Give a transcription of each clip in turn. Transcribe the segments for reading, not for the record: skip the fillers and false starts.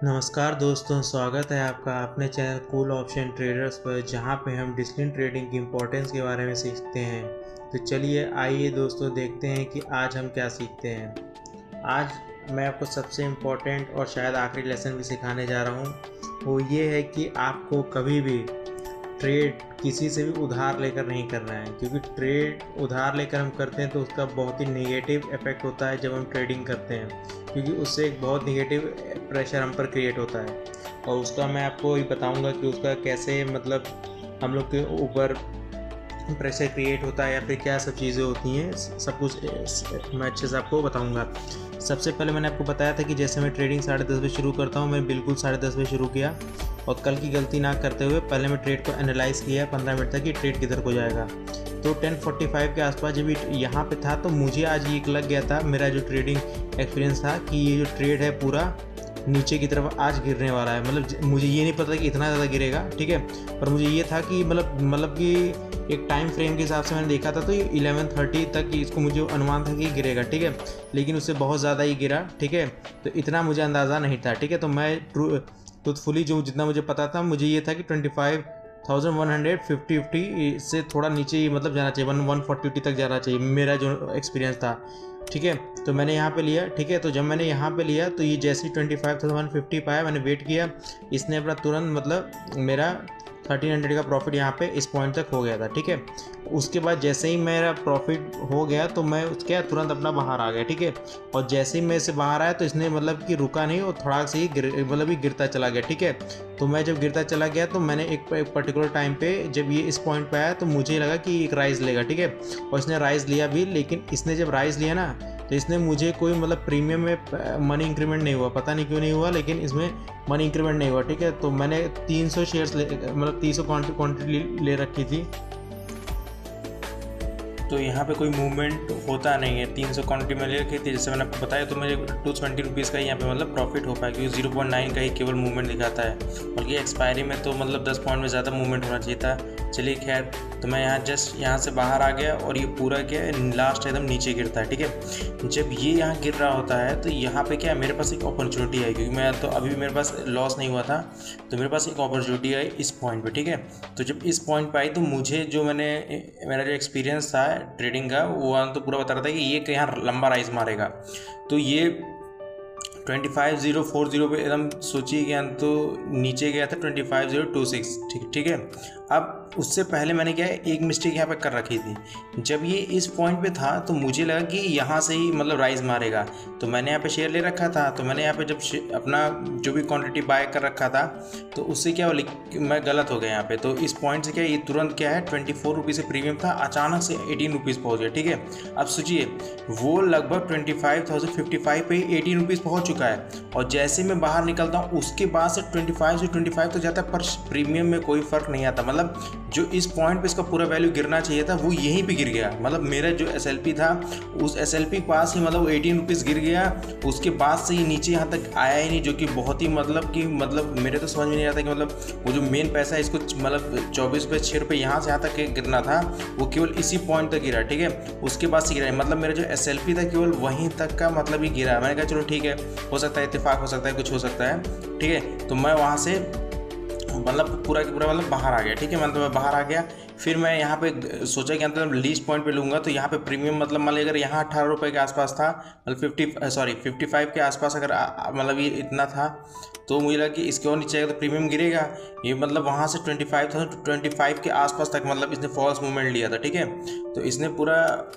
नमस्कार दोस्तों, स्वागत है आपका अपने चैनल कूल ऑप्शन ट्रेडर्स पर, जहां पे हम डिसिप्लिन ट्रेडिंग की इम्पोर्टेंस के बारे में सीखते हैं। तो चलिए आइए दोस्तों देखते हैं कि आज हम क्या सीखते हैं। आज मैं आपको सबसे इम्पोर्टेंट और शायद आखिरी लेसन भी सिखाने जा रहा हूँ। वो ये है कि आपको कभी भी ट्रेड किसी से भी उधार लेकर नहीं करना है, क्योंकि ट्रेड उधार लेकर हम करते हैं तो उसका बहुत ही नेगेटिव इफेक्ट होता है जब हम ट्रेडिंग करते हैं, क्योंकि उससे एक बहुत नेगेटिव प्रेशर हम पर क्रिएट होता है। और उसका मैं आपको ये बताऊंगा कि उसका कैसे हम लोग के ऊपर प्रेशर क्रिएट होता है या फिर क्या सब चीज़ें होती हैं, सब कुछ मैं अच्छे से आपको बताऊंगा। सबसे पहले मैंने आपको बताया था कि जैसे मैं ट्रेडिंग 10:30 बजे शुरू करता हूँ, मैं बिल्कुल 10:30 बजे शुरू किया और कल की गलती ना करते हुए पहले मैं ट्रेड को एनालाइज किया 15 मिनट तक कि ट्रेड किधर को जाएगा। तो 10:45 के आसपास जब यहाँ पे था तो मुझे आज ये लग गया था, मेरा जो ट्रेडिंग एक्सपीरियंस था, कि ये जो ट्रेड है पूरा नीचे की तरफ आज गिरने वाला है। मतलब मुझे ये नहीं पता कि इतना ज़्यादा गिरेगा, ठीक है, पर मुझे ये था कि मतलब कि एक टाइम फ्रेम के हिसाब से मैंने देखा था तो ये 11:30 तक इसको मुझे अनुमान था कि गिरेगा, ठीक है, लेकिन उससे बहुत ज़्यादा ही गिरा, ठीक है। तो इतना मुझे अंदाज़ा नहीं था, ठीक है। तो मैं ट्रूथफुली जो जितना मुझे पता था, मुझे ये था कि 25,150 से थोड़ा नीचे ही मतलब जाना चाहिए, 140 तक जाना चाहिए, मेरा जो एक्सपीरियंस था, ठीक है। तो मैंने यहाँ पे लिया, ठीक है। तो जब मैंने यहाँ पे लिया तो ये जैसे ही 25,150 पाया, मैंने वेट किया, इसने अपना तुरंत मतलब मेरा 1300 का प्रॉफिट यहाँ पे इस पॉइंट तक हो गया था, ठीक है। उसके बाद जैसे ही मेरा प्रॉफिट हो गया तो मैं उसके तुरंत अपना बाहर आ गया, ठीक है। और जैसे ही मैं इससे बाहर आया तो इसने मतलब कि रुका नहीं और थोड़ा से ही गिरता चला गया, ठीक है। तो मैं जब गिरता चला गया तो मैंने एक पर्टिकुलर टाइम पे जब ये इस पॉइंट पे आया तो मुझे लगा कि एक राइज़ लेगा, ठीक है। और इसने राइज़ लिया भी, लेकिन इसने जब राइज़ लिया ना तो इसने मुझे कोई मतलब प्रीमियम में मनी इंक्रीमेंट नहीं हुआ, पता नहीं क्यों नहीं हुआ, लेकिन इसमें मनी इंक्रीमेंट नहीं हुआ, ठीक है। तो मैंने 300 शेयर्स मतलब 300 क्वांटिटी ले रखी थी, तो यहाँ पे कोई मूवमेंट होता नहीं है। 300 क्वांटिटी में ले रखी थी, जैसे मैंने आपको बताया, तो मुझे 220 रुपीज़ का यहाँ पे मतलब प्रॉफिट हो पाया, क्योंकि 0.9 का ही केवल मूवमेंट दिखाता है, बल्कि एक्सपायरी में तो मतलब 10 पॉइंट में ज़्यादा मूवमेंट होना चाहिए था। चलिए खैर, तो मैं यहाँ जस्ट यहाँ से बाहर आ गया और ये पूरा क्या है लास्ट एकदम नीचे गिरता है, ठीक है। जब ये यहाँ गिर रहा होता है तो यहाँ पे क्या है, मेरे पास एक अपॉर्चुनिटी है, क्योंकि मैं तो अभी मेरे पास लॉस नहीं हुआ था, तो मेरे पास एक अपॉर्चुनिटी आई इस पॉइंट पे, ठीक है। तो जब इस पॉइंट पे आई तो मुझे जो मेरा जो एक्सपीरियंस था ट्रेडिंग का, वो तो पूरा बता रहा था कि ये यहाँ लंबा राइज मारेगा। तो ये 25,040 पे एकदम सोचिए कि तो नीचे गया था 25,026, ठीक है। अब उससे पहले मैंने क्या है एक मिस्टेक यहाँ पे कर रखी थी। जब ये इस पॉइंट पे था तो मुझे लगा कि यहाँ से ही मतलब राइज मारेगा, तो मैंने यहाँ पे शेयर ले रखा था। तो मैंने यहाँ पे जब अपना जो भी क्वांटिटी बाय कर रखा था तो उससे क्या मैं गलत हो गया यहाँ पे। तो इस पॉइंट से क्या ये तुरंत क्या है 24 रुपीज़ से प्रीमियम था, अचानक से 18 रुपीज़ पहुँच गया, ठीक है। अब सोचिए वो लगभग 25,055 पे 18 रुपीज़ पहुँच चुका है, और जैसे मैं बाहर निकलता हूँ उसके बाद से 25 से 25 तो जाता है, पर प्रीमियम में कोई फ़र्क नहीं आता। मतलब जो इस पॉइंट पे इसका पूरा वैल्यू गिरना चाहिए था वो यहीं पे गिर गया। मतलब मेरा जो SLP था उस SLP के पास ही मतलब 18 रुपीज़ गिर गया, उसके बाद से ये नीचे यहाँ तक आया ही नहीं, जो कि बहुत ही मतलब मेरे तो समझ में नहीं आता कि मतलब वो जो मेन पैसा है इसको मतलब 24 रुपये 6 रुपये यहाँ से यहाँ तक गिरना था, वो केवल इसी पॉइंट तक गिरा, ठीक है। उसके बाद से गिरा, मतलब मेरा जो SLP था केवल वहीं तक का मतलब ही गिरा। मैंने कहा चलो ठीक है, हो सकता है इत्तेफाक हो सकता है, कुछ हो सकता है, ठीक है। तो मैं वहाँ से मतलब पूरा की पूरा मतलब बाहर आ गया, ठीक है। मतलब मैं बाहर आ गया, फिर मैं यहाँ पे सोचा कि मतलब लीस्ट पॉइंट पे लूँगा, तो यहाँ पे प्रीमियम मतलब मान लीजिए अगर यहाँ 18 रुपये के आसपास था, मतलब 55 के आसपास अगर मतलब ये इतना था, तो मुझे लगा कि इसके और नीचे आएगा तो प्रीमियम गिरेगा। ये मतलब वहाँ से 25,025 के आसपास तक मतलब इसने फॉल्स मूवमेंट लिया था, ठीक है। तो इसने पूरा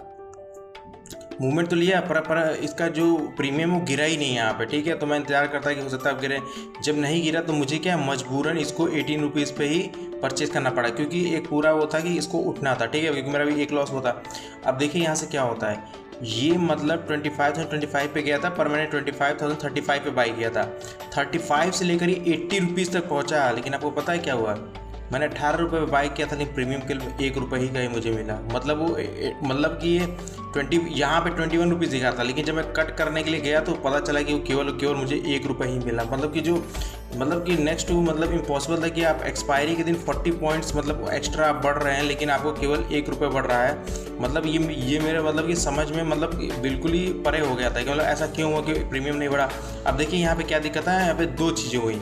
मूवमेंट तो लिया, पर इसका जो प्रीमियम वो गिरा ही नहीं है यहाँ पे, ठीक है। तो मैं इंतजार करता कि हो सकता है अब गिरे। जब नहीं गिरा तो मुझे क्या मजबूरन इसको 18 रुपीज़ पे ही परचेज़ करना पड़ा, क्योंकि एक पूरा वो था कि इसको उठना था, ठीक है, क्योंकि मेरा भी एक लॉस होता। अब देखिए यहाँ से क्या होता है, ये मतलब 25,025 पे गया था, पर मैंने 25,035 पे बाई किया था। 35 से लेकर ये 80 रुपीज़ तक पहुँचा, लेकिन आपको पता है क्या हुआ, मैंने 18 रुपये में बाई किया था, लेकिन प्रीमियम के लिए 1 रुपये ही का ही मुझे मिला। मतलब वो मतलब कि ये 20 यहाँ पे 21 रुपीज़ दिखा था, लेकिन जब मैं कट करने के लिए गया तो पता चला कि वो केवल मुझे 1 रुपये ही मिला। मतलब कि जो मतलब कि नेक्स्ट टू मतलब इम्पॉसिबल था कि आप एक्सपायरी के दिन 40 पॉइंट्स मतलब एक्स्ट्रा आप बढ़ रहे हैं, लेकिन आपको केवल 1 रुपये बढ़ रहा है। मतलब ये मेरे मतलब कि समझ में मतलब बिल्कुल ही परे हो गया था कि मतलब ऐसा क्यों हुआ कि प्रीमियम नहीं बढ़ा। अब देखिए यहाँ पे क्या दिक्कत है, यहाँ पे 2 चीज़ें हुई।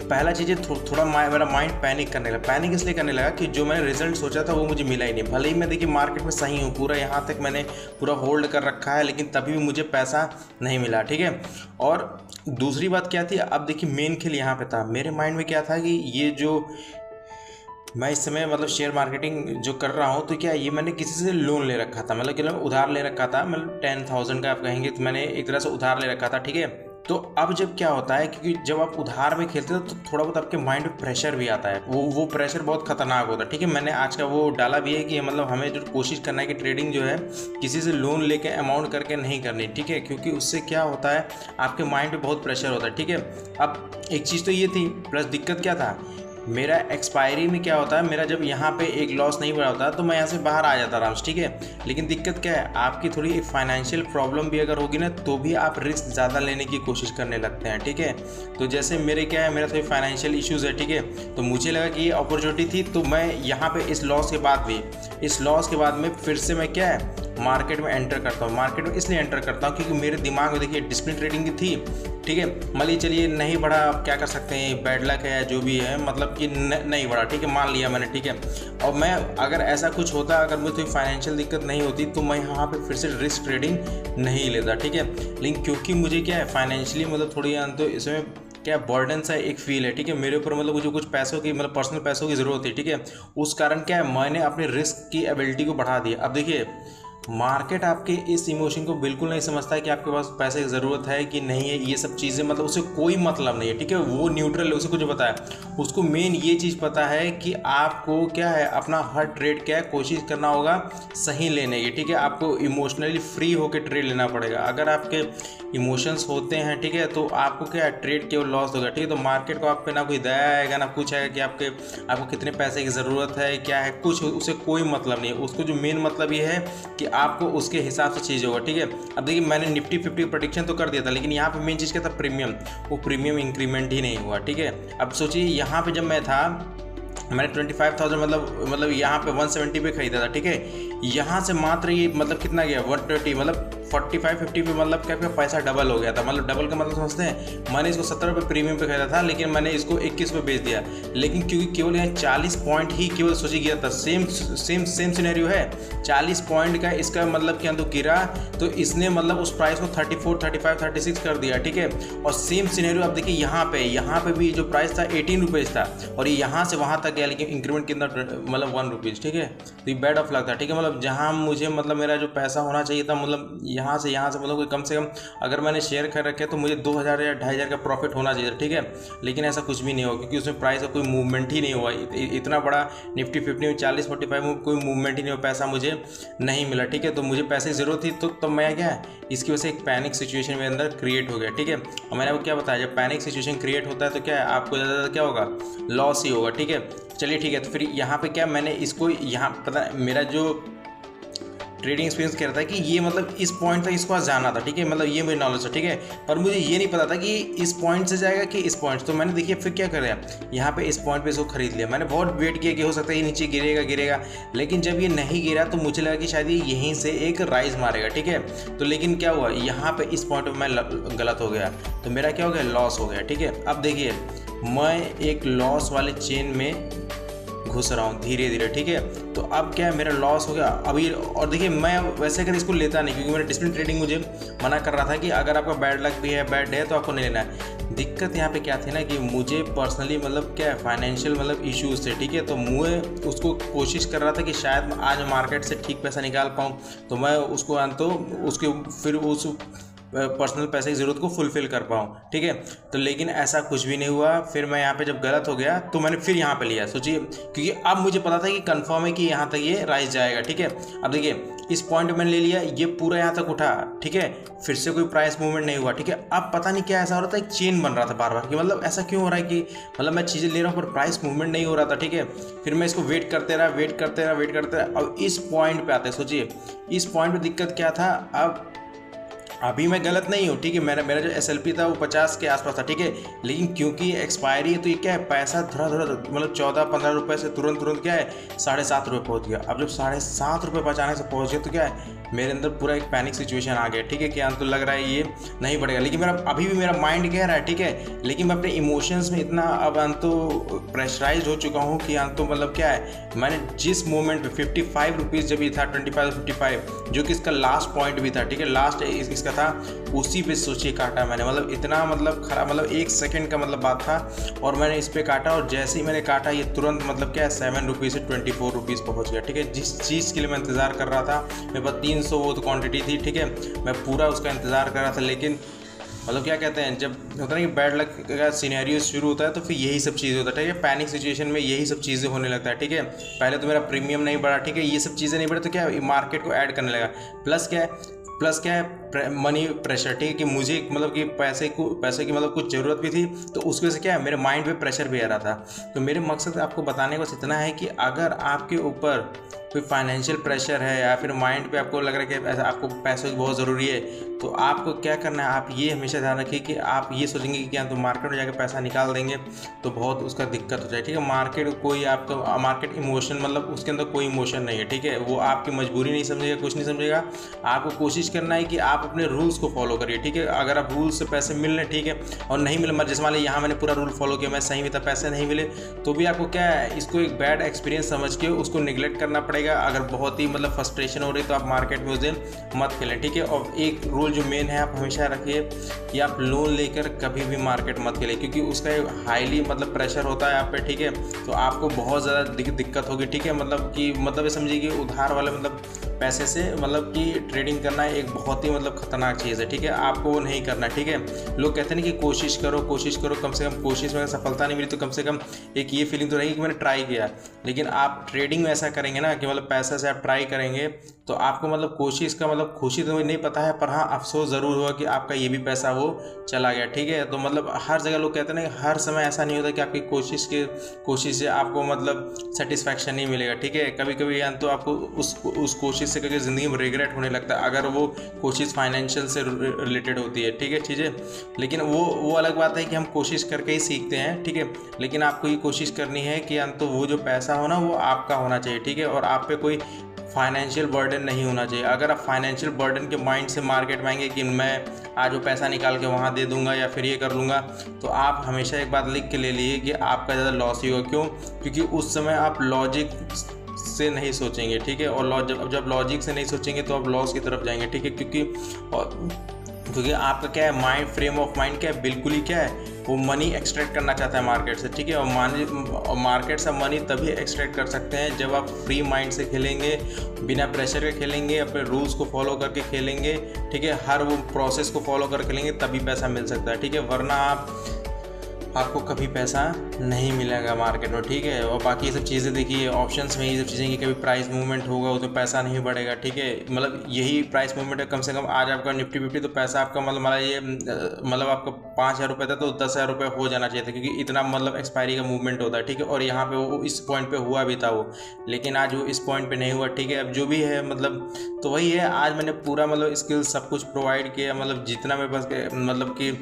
पहला चीज़ थोड़ा मेरा माइंड पैनिक करने लगा। पैनिक इसलिए करने लगा कि जो मैंने रिजल्ट सोचा था वो मुझे मिला ही नहीं। भले ही मैं देखिए मार्केट में सही हूँ, पूरा यहाँ तक मैंने पूरा होल्ड कर रखा है, लेकिन तभी भी मुझे पैसा नहीं मिला, ठीक है। और दूसरी बात क्या थी, अब देखिए मेन खेल यहाँ पे था। मेरे माइंड में क्या था कि ये जो मैं इस समय मतलब शेयर मार्केटिंग जो कर रहा हूँ, तो क्या ये मैंने किसी से लोन ले रखा था, मतलब कि उधार ले रखा था। मतलब 10,000 का आप कहेंगे तो मैंने एक तरह से उधार ले रखा था, ठीक है। तो अब जब क्या होता है, क्योंकि जब आप उधार में खेलते हो तो थोड़ा बहुत आपके माइंड पे प्रेशर भी आता है। वो प्रेशर बहुत खतरनाक होता है, ठीक है। मैंने आज का वो डाला भी है कि मतलब हमें जो कोशिश करना है कि ट्रेडिंग जो है किसी से लोन लेके अमाउंट करके नहीं करनी, ठीक है। क्योंकि उससे क्या होता है, आपके माइंड पे बहुत प्रेशर होता है, ठीक है। अब एक चीज़ तो ये थी, प्लस दिक्कत क्या था, मेरा एक्सपायरी में क्या होता है, मेरा जब यहाँ पे एक लॉस नहीं बना होता तो मैं यहाँ से बाहर आ जाता आराम से, ठीक है। लेकिन दिक्कत क्या है, आपकी थोड़ी फाइनेंशियल प्रॉब्लम भी अगर होगी ना, तो भी आप रिस्क ज़्यादा लेने की कोशिश करने लगते हैं, ठीक है। तो जैसे मेरे क्या है, मेरा थोड़ी फाइनेंशियल इश्यूज़ है, ठीक है। तो मुझे लगा कि ये अपॉर्चुनिटी थी, तो मैं यहाँ पर इस लॉस के बाद में फिर से मैं क्या है मार्केट में एंटर करता हूँ। मार्केट में इसलिए एंटर करता हूँ क्योंकि मेरे दिमाग में देखिए डिसिप्लिन ट्रेडिंग की थी, ठीक है। मान लीजिए चलिए नहीं बढ़ा, आप क्या कर सकते हैं, बैड लक है जो भी है, मतलब कि नहीं बढ़ा, ठीक है, मान लिया मैंने, ठीक है। और मैं अगर ऐसा कुछ होता, अगर मुझे फाइनेंशियल दिक्कत नहीं होती तो मैं यहाँ पे फिर से रिस्क ट्रेडिंग नहीं लेता, ठीक है। लेकिन क्योंकि मुझे क्या है फाइनेंशियली मतलब थोड़ी तो इसमें क्या बर्डन सा एक फील है, ठीक है, मेरे ऊपर मतलब मुझे कुछ पैसों की मतलब पर्सनल पैसों की ज़रूरत है, ठीक है। उस कारण क्या है, मैंने अपने रिस्क की एबिलिटी को बढ़ा दिया। अब देखिए मार्केट आपके इस इमोशन को बिल्कुल नहीं समझता है कि आपके पास पैसे की ज़रूरत है कि नहीं है, ये सब चीज़ें मतलब उसे कोई मतलब नहीं है, ठीक है। वो न्यूट्रल है, उसे कुछ पता है, उसको मेन ये चीज़ पता है कि आपको क्या है अपना हर ट्रेड क्या है कोशिश करना होगा सही लेने की, ठीक है। आपको इमोशनली फ्री होकर ट्रेड लेना पड़ेगा। अगर आपके इमोशंस होते हैं, ठीक है, तो आपको क्या है ट्रेड केवल लॉस होगा, ठीक है। तो मार्केट को आप पे ना कोई दया आएगा ना कुछ आएगा कि आपको कितने पैसे की ज़रूरत है क्या है, कुछ उसे कोई मतलब नहीं है। उसको जो मेन मतलब ये है कि आपको उसके हिसाब से चीज़ होगा, ठीक है। अब देखिए मैंने निफ्टी 50 प्रेडिक्शन तो कर दिया था, लेकिन यहाँ पे मेन चीज़ क्या था, प्रीमियम, वो प्रीमियम इंक्रीमेंट ही नहीं हुआ, ठीक है। अब सोचिए यहाँ पे जब मैं था, मैंने 25,000 मतलब यहाँ पे 170 पे खरीदा था, ठीक है। यहाँ से मात्र ये मतलब कितना गया 130, मतलब 45-50 पे मतलब क्या पैसा डबल हो गया था। मतलब डबल का मतलब समझते हैं, मैंने इसको 70 रुपये प्रीमियम पे खरीदा था, लेकिन मैंने इसको 21 पे बेच दिया। लेकिन क्योंकि केवल यहाँ 40 पॉइंट ही केवल सोची गिरा था, सेम सिनेरियो है, 40 पॉइंट का इसका मतलब क्या तो गिरा, तो इसने मतलब उस प्राइस को 34, 35, 36 कर दिया, ठीक है। और सेम सिनेरियो आप देखिए यहाँ पे भी जो प्राइस था 18 रुपीज़ था, और ये यहाँ से वहाँ तक गया, लेकिन इंक्रीमेंट कितना मतलब 1 रुपीज़, ठीक है। तो ये बैड ऑफ लक था, ठीक है। मतलब जहाँ मुझे मतलब मेरा जो पैसा होना चाहिए था, मतलब यहाँ से मतलब कोई कम से कम अगर मैंने शेयर कर रखे तो मुझे 2,000 या 2,500 का प्रॉफिट होना चाहिए, ठीक है। लेकिन ऐसा कुछ भी नहीं हुआ, क्योंकि उसमें प्राइस का कोई मूवमेंट ही नहीं हुआ। इतना बड़ा निफ्टी 50 में 40-45 में कोई मूवमेंट ही नहीं हुआ, पैसा मुझे नहीं मिला, ठीक है। तो मुझे पैसे की ज़रूरत थी, तो मैं क्या है इसकी वजह से एक पैनिक सिचुएशन मेरे अंदर क्रिएट हो गया, ठीक है। और मैंने आपको क्या बताया, जब पैनिक सिचुएशन क्रिएट होता है तो क्या है आपको ज़्यादा क्या होगा, लॉस ही होगा, ठीक है। चलिए ठीक है, तो फिर यहाँ पे क्या मैंने इसको यहाँ पता मेरा जो ट्रेडिंग एक्सपीरियंस कह रहा था कि ये मतलब इस पॉइंट तक इसको जाना था, ठीक है। मतलब ये मेरी नॉलेज है, ठीक है। पर मुझे ये नहीं पता था कि इस पॉइंट से जाएगा कि इस पॉइंट। तो मैंने देखिए फिर क्या करा, यहाँ पे इस पॉइंट पे इसको खरीद लिया। मैंने बहुत वेट किया कि हो सकता है ये नीचे गिरेगा, लेकिन जब ये नहीं गिरा तो मुझे लगा कि शायद ये यहीं से एक राइज मारेगा, ठीक है। तो लेकिन क्या हुआ, यहाँ पर इस पॉइंट पर मैं गलत हो गया, तो मेरा क्या हो गया, लॉस हो गया, ठीक है। अब देखिए मैं एक लॉस वाले चेन में घुस रहा हूँ धीरे धीरे, ठीक है। तो अब क्या है मेरा लॉस हो गया अभी। और देखिए मैं वैसे अगर इसको लेता नहीं, क्योंकि मेरा डिसिप्लिन ट्रेडिंग मुझे मना कर रहा था कि अगर आपका बैड लक भी है, बैड डे है, तो आपको नहीं लेना है। दिक्कत यहाँ पे क्या थी ना कि मुझे पर्सनली मतलब क्या है फाइनेंशियल मतलब इश्यूज थे, ठीक है। तो मैं उसको कोशिश कर रहा था कि शायद आज मार्केट से ठीक पैसा निकाल पाऊँ, तो मैं उसको तो उसके फिर उस पर्सनल पैसे की ज़रूरत को फुलफ़िल कर पाऊँ, ठीक है। तो लेकिन ऐसा कुछ भी नहीं हुआ। फिर मैं यहाँ पे जब गलत हो गया तो मैंने फिर यहाँ पे लिया, सोचिए, क्योंकि अब मुझे पता था कि कंफर्म है कि यहाँ तक ये राइज जाएगा, ठीक है। अब देखिए इस पॉइंट मैंने ले लिया, ये पूरा यहाँ तक उठा, ठीक है, फिर से कोई प्राइस मूवमेंट नहीं हुआ, ठीक है। अब पता नहीं क्या ऐसा हो रहा था, एक चेन बन रहा था बार बार कि मतलब ऐसा क्यों हो रहा है कि मतलब मैं चीज़ें ले रहा हूँ पर प्राइस मूवमेंट नहीं हो रहा था, ठीक है। फिर मैं इसको वेट करते रहा। अब इस पॉइंट पे आते, सोचिए इस पॉइंट पे दिक्कत क्या था। अब अभी मैं गलत नहीं हूँ, ठीक है, मेरा जो SLP था वो 50 के आसपास था, ठीक है। लेकिन क्योंकि एक्सपायरी है तो ये क्या है, पैसा धुरा मतलब 14-15 रुपये से तुरंत क्या है 7.5 रुपये पहुँच गया। अब जब 7.5 रुपये बचाने से पहुँच गया तो क्या है, मेरे अंदर पूरा एक पैनिक सिचुएशन आ गया, ठीक है, कि तो लग रहा है ये नहीं बढ़ेगा। लेकिन अभी भी मेरा माइंड कह रहा है, ठीक है, लेकिन मैं अपने इमोशंस में इतना अब तो प्रेशराइज हो चुका हूँ कि तो मतलब क्या है, मैंने जिस मोमेंट पे 55 रुपीज़ जब ये था 25-55 जो कि इसका लास्ट पॉइंट भी था, ठीक है, लास्ट इसका था, उसी पे सोचिए काटा मैंने। मतलब इतना मतलब खराब, मतलब 1 सेकंड का मतलब बात था और मैंने इस पे काटा और जैसे ही मैंने काटा ये तुरंत मतलब क्या है 7 रुपीज़ से 24 रुपीज़ पहुँच गया, ठीक है। जिस चीज़ के लिए मैं इंतज़ार कर रहा था, मेरे पास 300 वो तो क्वांटिटी थी, ठीक है, मैं पूरा उसका इंतज़ार कर रहा था। लेकिन मतलब क्या कहते हैं, जब होता है ना कि बैड लक का सिनेरियो शुरू होता है तो फिर यही सब चीज़ें होता है, ठीक है। पैनिक सिचुएशन में यही सब चीज़ें होने लगता है, ठीक है। पहले तो मेरा प्रीमियम नहीं बढ़ा, ठीक है, ये सब चीज़ें नहीं बढ़ी तो क्या मार्केट को ऐड करने लगा। प्लस क्या है मनी प्रेशर, ठीक है, कि मुझे मतलब कि पैसे की मतलब कुछ ज़रूरत भी थी, तो उसकी वजह से क्या है मेरे माइंड पे प्रेशर भी आ रहा था। तो मेरे मकसद आपको बताने का बस इतना है कि अगर आपके ऊपर कोई फाइनेंशियल प्रेशर है या फिर माइंड पे आपको लग रहा है कि ऐसा आपको पैसों की बहुत ज़रूरी है, तो आपको क्या करना है, आप ये हमेशा ध्यान रखिए कि आप ये सोचेंगे कि क्या तो मार्केट में जाकर पैसा निकाल देंगे तो बहुत उसका दिक्कत हो जाए, ठीक है। मार्केट इमोशन मतलब उसके अंदर कोई इमोशन नहीं है, ठीक है, वो आपकी मजबूरी नहीं समझेगा, कुछ नहीं समझेगा। आपको कोशिश करना है कि आप अपने रूल्स को फॉलो करिए, ठीक है। अगर आप रूल्स से पैसे मिल रहे, ठीक है, और नहीं मिले, जैसे मान लीजिए यहाँ मैंने पूरा रूल फॉलो किया, मैं सही में था, पैसे नहीं मिले, तो भी आपको क्या है इसको एक बैड एक्सपीरियंस समझ के उसको निगलेक्ट करना पड़ेगा। अगर बहुत ही मतलब फ्रस्ट्रेशन हो रही तो आप मार्केट में उस दिन मत खेलें, ठीक है। और एक रूल जो मेन है आप हमेशा रखिए कि आप लोन लेकर कभी भी मार्केट मत खेलें, क्योंकि उसका हाईली मतलब प्रेशर होता है आप पे, ठीक है। तो आपको बहुत ज़्यादा दिक्कत होगी, ठीक है। मतलब ये समझिए कि उधार वाले मतलब पैसे से मतलब कि ट्रेडिंग करना एक बहुत ही मतलब खतरनाक चीज़ है, ठीक है, आपको वो नहीं करना, ठीक है। लोग कहते हैं कि कोशिश करो, कम से कम कोशिश में सफलता नहीं मिली तो कम से कम एक ये फीलिंग तो रहेगी कि मैंने ट्राई किया। लेकिन आप ट्रेडिंग में ऐसा करेंगे ना कि मतलब पैसे से आप ट्राई करेंगे तो आपको मतलब कोशिश का मतलब खुशी तो नहीं पता है, पर हाँ अफसोस ज़रूर हुआ कि आपका ये भी पैसा वो चला गया, ठीक है। तो मतलब हर जगह लोग कहते हैं ना हर समय ऐसा नहीं होता कि आपकी कोशिश से आपको मतलब सेटिस्फैक्शन नहीं मिलेगा, ठीक है। कभी कभी तो आपको उस कोशिश से कभी ज़िंदगी में रिग्रेट होने लगता है अगर वो कोशिश फाइनेंशियल से रिलेटेड होती है, ठीक है, चीज़ें। लेकिन वो अलग बात है कि हम कोशिश करके ही सीखते हैं, ठीक है। लेकिन आपको ये कोशिश करनी है कि तो वो जो पैसा हो ना वो आपका होना चाहिए, ठीक है, और आप पे कोई फाइनेंशियल बर्डन नहीं होना चाहिए। अगर आप फाइनेंशियल बर्डन के माइंड से मार्केट में आएंगे कि मैं आज वो पैसा निकाल के वहाँ दे दूंगा या फिर ये कर लूँगा, तो आप हमेशा एक बात लिख के ले लीजिए कि आपका ज़्यादा लॉस ही होगा। क्यों? क्योंकि उस समय आप लॉजिक से नहीं सोचेंगे, ठीक है, और जब लॉजिक से नहीं सोचेंगे तो आप लॉस की तरफ जाएंगे, ठीक है। क्योंकि आपका क्या है फ्रेम ऑफ माइंड क्या है, बिल्कुल ही क्या है वो मनी एक्सट्रैक्ट करना चाहता है मार्केट से, ठीक है। और मार्केट से मनी तभी एक्सट्रैक्ट कर सकते हैं जब आप फ्री माइंड से खेलेंगे, बिना प्रेशर के खेलेंगे, अपने रूल्स को फॉलो करके खेलेंगे, ठीक है, हर वो प्रोसेस को फॉलो कर खेलेंगे, तभी पैसा मिल सकता है, ठीक है। वरना आपको कभी पैसा नहीं मिलेगा मार्केट में, ठीक है। और बाकी ये सब चीज़ें देखिए ऑप्शंस में ये सब चीज़ें कि कभी प्राइस मूवमेंट होगा तो पैसा नहीं बढ़ेगा, ठीक है। मतलब यही प्राइस मूवमेंट है, कम से कम आज आपका निफ्टी 50 तो पैसा आपका मतलब आपका 5,000 रुपये था तो 10,000 रुपये हो जाना चाहिए था, क्योंकि इतना मतलब एक्सपायरी का मूवमेंट होता है, ठीक है। और यहाँ पे वो इस पॉइंट पे हुआ भी था वो, लेकिन आज वो इस पॉइंट पे नहीं हुआ, ठीक है। अब जो भी है मतलब तो वही है, आज मैंने पूरा मतलब स्किल सब कुछ प्रोवाइड किया, मतलब जितना मेरे पास मतलब कि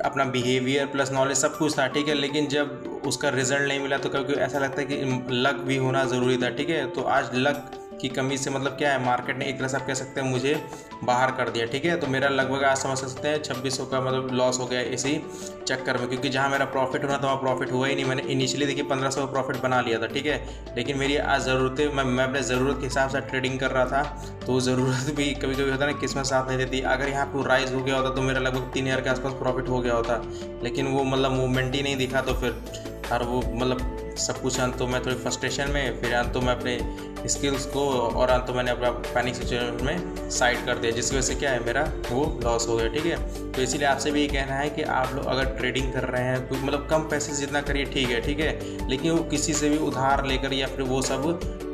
अपना बिहेवियर प्लस नॉलेज सब कुछ था, ठीक है। लेकिन जब उसका रिजल्ट नहीं मिला तो कभी ऐसा लगता है कि लक भी होना ज़रूरी था, ठीक है। तो आज लक की कमी से मतलब क्या है, मार्केट ने एक तरह से आप कह सकते हैं मुझे बाहर कर दिया, ठीक है। तो मेरा लगभग आज समझ सकते हैं 2600 का मतलब लॉस हो गया इसी चक्कर में, क्योंकि जहाँ मेरा प्रॉफिट होना था वहाँ प्रॉफिट हुआ ही नहीं। मैंने इनिशियली देखिए 1500 का प्रॉफिट बना लिया था, ठीक है। लेकिन मेरी आज ज़रूरतें मैं अपने ज़रूरत के हिसाब से ट्रेडिंग कर रहा था, तो ज़रूरत भी कभी कभी होता है ना किस्मत साथ नहीं देती। अगर यहाँ पर राइज हो गया होता तो मेरा लगभग 3000 के आसपास प्रॉफिट हो गया होता, लेकिन वो मतलब मूवमेंट ही नहीं दिखा, तो फिर और वो मतलब सब कुछ अंतों में थोड़ी फ्रस्ट्रेशन में, फिर अंतों में अपने स्किल्स को और अंतों मैंने अपना पैनिक सिचुएशन में साइड कर दिया, जिसकी वजह से क्या है, मेरा वो लॉस हो गया। ठीक है, तो इसीलिए आपसे भी ये कहना है कि आप लोग अगर ट्रेडिंग कर रहे हैं तो मतलब कम पैसे से जितना करिए, ठीक है, लेकिन वो किसी से भी उधार लेकर या फिर वो सब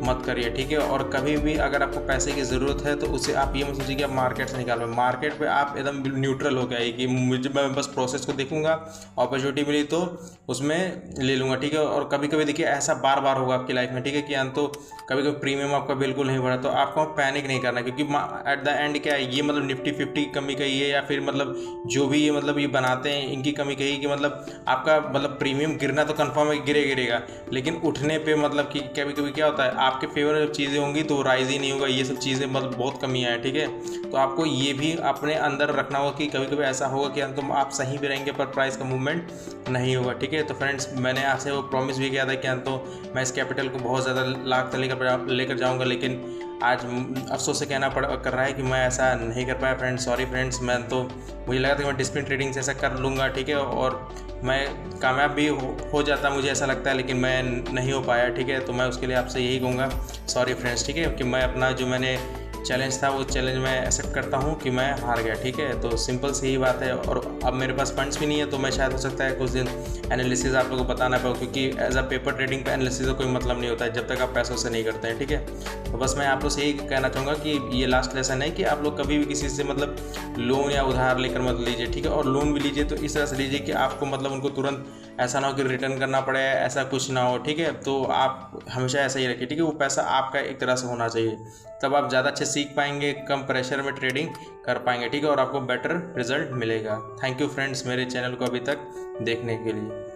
मत करिए। ठीक है, और कभी भी अगर आपको पैसे की ज़रूरत है तो उसे आप ये मत सोचिए कि आप मार्केट से निकालो। मार्केट पे आप एकदम न्यूट्रल हो गए कि मैं बस प्रोसेस को देखूंगा, अपॉर्चुनिटी मिली तो उसमें ले लूँगा। ठीक है, और कभी कभी देखिए ऐसा बार बार होगा आपकी लाइफ में, ठीक है, कि तो कभी कभी प्रीमियम आपका बिल्कुल नहीं बढ़ा, तो आपको पैनिक नहीं करना, क्योंकि एट द एंड क्या है, ये मतलब निफ्टी 50 की कमी कही है या फिर मतलब जो भी ये मतलब ये बनाते हैं इनकी कमी कही कि मतलब आपका मतलब प्रीमियम गिरना तो कंफर्म है, गिरेगा, लेकिन उठने पे मतलब कि कभी कभी क्या होता है, आपके फेवर में जब चीज़ें होंगी तो राइज ही नहीं होगा, ये सब चीज़ें मतलब बहुत कमियाँ हैं। ठीक है, तो आपको ये भी अपने अंदर रखना होगा कि कभी कभी ऐसा होगा कि तुम आप सही भी रहेंगे पर प्राइस का मूवमेंट नहीं होगा। ठीक है, तो फ्रेंड्स मैंने आपसे वो प्रॉमिस भी किया था कि तो मैं इस कैपिटल को बहुत ज़्यादा लाख तक लेकर जाऊँगा, लेकिन आज अफसोस से कहना कर रहा है कि मैं ऐसा नहीं कर पाया फ्रेंड्स। सॉरी फ्रेंड्स, मैं तो मुझे लगा था कि मैं डिस्प्लिन ट्रेडिंग से ऐसा कर लूँगा। ठीक है, और मैं कामयाब भी हो जाता मुझे ऐसा लगता है, लेकिन मैं नहीं हो पाया। ठीक है, तो मैं उसके लिए आपसे यही कहूँगा, सॉरी फ्रेंड्स। ठीक है, कि मैं अपना जो मैंने चैलेंज था वो चैलेंज मैं एक्सेप्ट करता हूँ कि मैं हार गया। ठीक है, तो सिंपल सी ही बात है, और अब मेरे पास फंड्स भी नहीं है, तो मैं शायद हो सकता है कुछ दिन एनालिसिस आप लोगों को बताना पाऊँ, क्योंकि एज अ पेपर ट्रेडिंग पे एनालिसिस का कोई मतलब नहीं होता है जब तक आप पैसों से नहीं करते हैं। ठीक है, तो बस मैं आप लोग से यही कहना चाहूँगा कि ये लास्ट लेसन है कि आप लोग कभी भी किसी से मतलब लोन या उधार लेकर मत लीजिए। ठीक है, और लोन भी लीजिए तो इस तरह से लीजिए कि आपको मतलब उनको तुरंत ऐसा ना हो कि रिटर्न करना पड़े, ऐसा कुछ ना हो। ठीक है, तो आप हमेशा ऐसा ही रखिए। ठीक है, वो पैसा आपका एक तरह से होना चाहिए, तब आप ज़्यादा अच्छे सीख पाएंगे, कम प्रेशर में ट्रेडिंग कर पाएंगे। ठीक है, और आपको बेटर रिजल्ट मिलेगा। थैंक यू फ्रेंड्स मेरे चैनल को अभी तक देखने के लिए।